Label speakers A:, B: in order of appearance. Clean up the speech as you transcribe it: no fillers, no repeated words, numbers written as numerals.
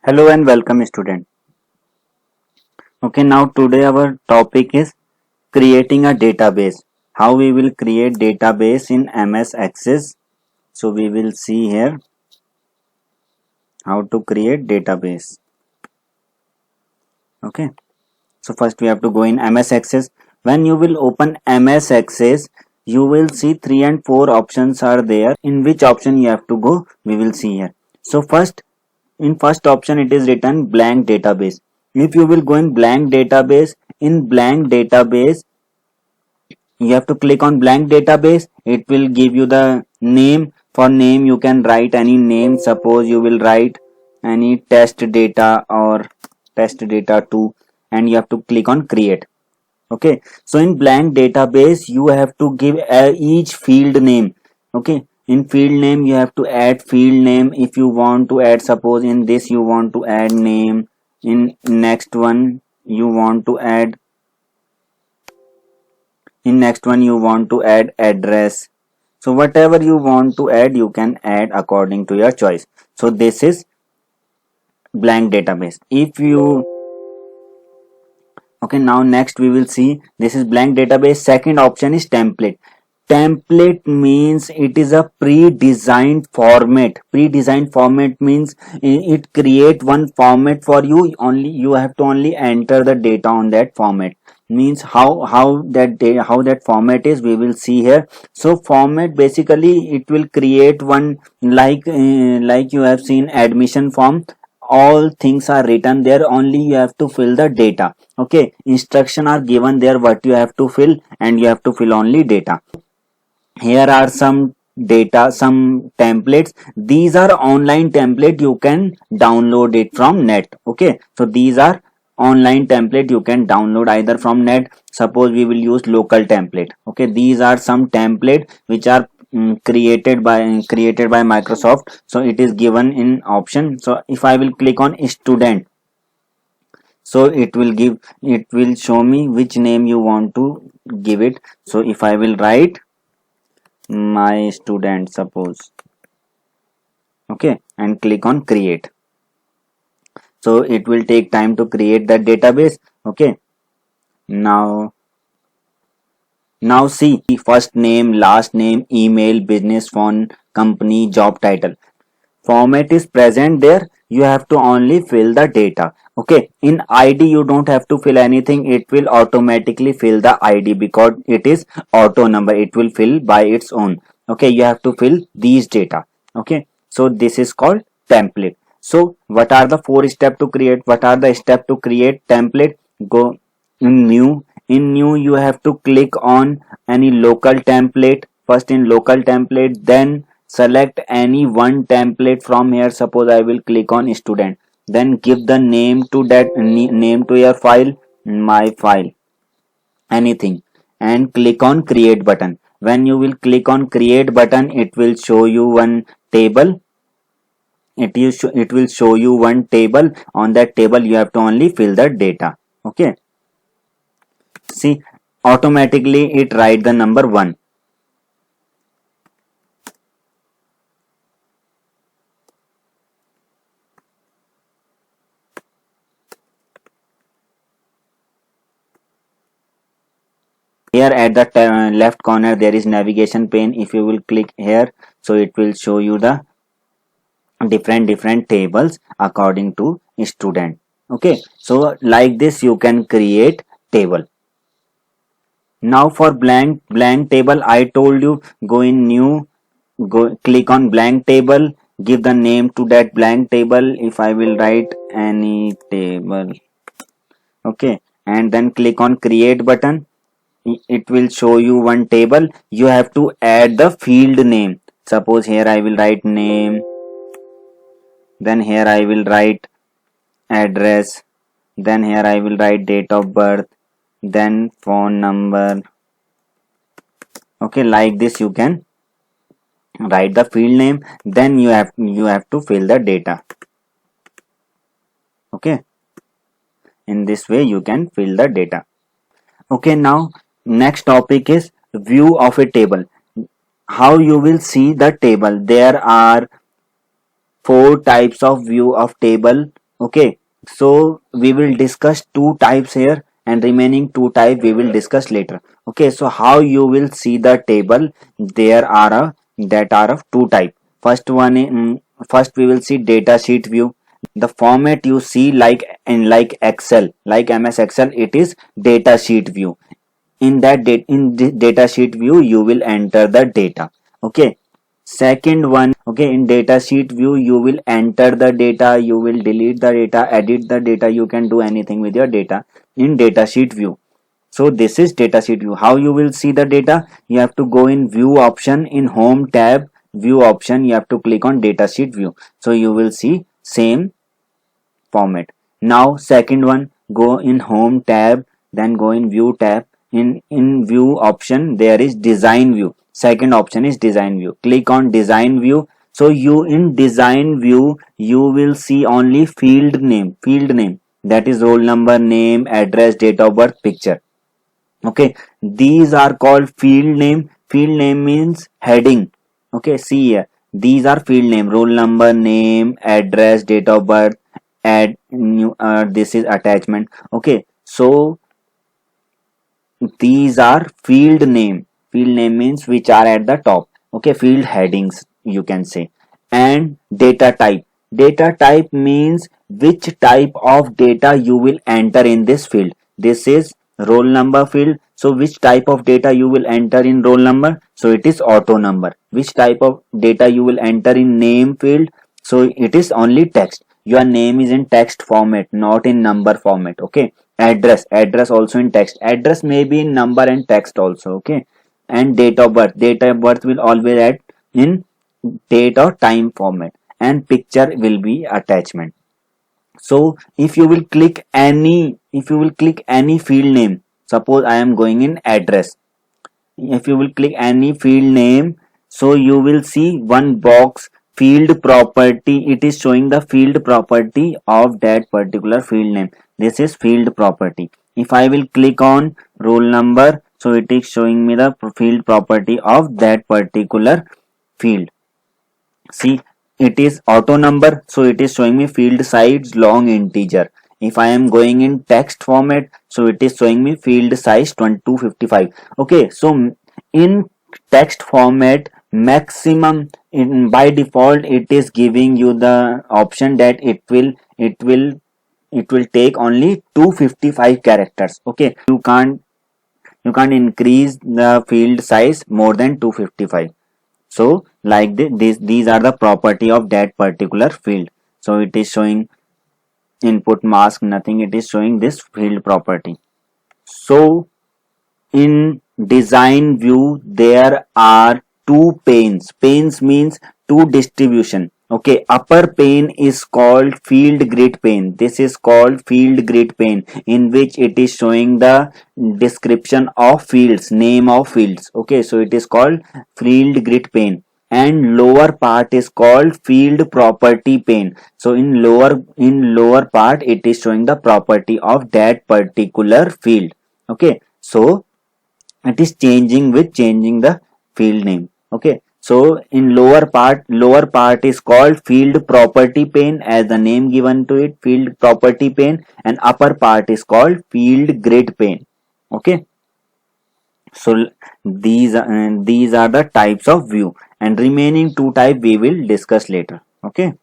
A: Hello and welcome student. Okay, now today our topic is creating a database. How we will create database in MS Access. So we will see here how to create database. Okay. So first we have to go in MS Access. When you will open MS Access, you will see 3 and 4 options are there. In which option you have to go, we will see here. So first option it is written blank database. If you will go in blank database you have to click on blank database. It will give you the name. For name you can write any name. Suppose you will write any test data or test data 2 and you have to click on create. Okay, so in blank database you have to give each field name. Okay, in field name you have to add field name. If you want to add, suppose in this you want to add name, in next one you want to add, in next one you want to add address. So whatever you want to add you can add according to your choice. So this is blank database. If you Okay, now next we will see this is blank database. Second option is template. Template means it is a pre-designed format. Pre-designed format means it create one format for you. Only you have to only enter the data on that format. Means how that format is we will see here. So format basically it will create one like you have seen admission form. All things are written there, only you have to fill the data. Okay, instruction are given there what you have to fill and you have to fill only data. Here are some data, some templates. These are online template, you can download it from net. Okay, so these are online template you can download either from net. Suppose we will use local template. Okay, these are some template which are created by Microsoft. So it is given in option. So if I will click on student, so it will show me which name you want to give it. So if I will write my student, suppose, okay, and click on create, so it will take time to create that database. Okay, now see first name, last name, email, business phone, company, job title. Format is present there, you have to only fill the data. Okay, in ID you don't have to fill anything, it will automatically fill the ID because it is auto number, it will fill by its own. Okay, you have to fill these data. Okay, so this is called template. So what are the step to create template? Go in new you have to click on any local template. First in local template, then select any one template from here. Suppose I will click on student, then give the name to that name to your file, my file, anything, and click on create button. When you will click on create button, it will show you one table. It will show you one table. On that table you have to only fill the data. Okay, see, automatically it write the number 1. Here at the left corner there is navigation pane. If you will click here, so it will show you the different tables according to student. Okay, so like this you can create table. Now for blank table, I told you go in new, go click on blank table, give the name to that blank table. If I will write any table, okay, and then click on create button, it will show you one table. You have to add the field name. Suppose here I will write name, then here I will write address, then here I will write date of birth, then phone number. Okay, like this you can write the field name, then you have to fill the data. Okay, in this way you can fill the data. Okay, now next topic is view of a table. How you will see the table? There are 4 types of view of table. Okay, so we will discuss two types here, and remaining two type we will discuss later. Okay, so how you will see the table? There are that are of two type. First one first we will see data sheet view. The format you see like in like Excel, like MS Excel, it is data sheet view. In that data sheet view you will enter the data. Okay, second one, okay, in data sheet view you will enter the data, you will delete the data, edit the data, you can do anything with your data in data sheet view. So this is data sheet view. How you will see the data? You have to go in view option, in home tab, view option, you have to click on data sheet view, so you will see same format. Now second one, go in home tab, then go in view tab. In view option there is design view. Second option is design view. Click on design view. So you in design view you will see only field name, that is roll number, name, address, date of birth, picture. Okay, these are called field name. Field name means heading. Okay, see here, these are field name: roll number, name, address, date of birth, add new, this is attachment. Okay, so these are field name. Field name means which are at the top. Okay, field headings you can say. And data type. Data type means which type of data you will enter in this field. This is roll number field. So which type of data you will enter in roll number? So it is auto number. Which type of data you will enter in name field? So it is only text. Your name is in text format, not in number format. Okay, address also in text, address may be in number and text also. Okay, and date of birth will always add in date or time format, and picture will be attachment. So if you will click any field name, suppose I am going in address, if you will click any field name, so you will see one box, field property, it is showing the field property of that particular field name. This is field property. If I will click on roll number, so it is showing me the field property of that particular field. See, it is auto number, so it is showing me field size long integer. If I am going in text format, so it is showing me field size 255. Okay, so in text format, maximum by default it is giving you the option that it will take only 255 characters. Okay, you can't increase the field size more than 255. So like these are the property of that particular field. So it is showing input mask, nothing, it is showing this field property. So in design view there are two panes means two distribution. Okay, upper pane is called field grid pane. This is called field grid pane, in which it is showing the description of fields, name of fields. Okay, so it is called field grid pane. And lower part is called field property pane. So in lower part it is showing the property of that particular field. Okay, so it is changing with changing the field name. Okay, so in lower part is called field property pane, as the name given to it, field property pane, and upper part is called field grid pane. Okay, so these are the types of view, and remaining two type we will discuss later. Okay.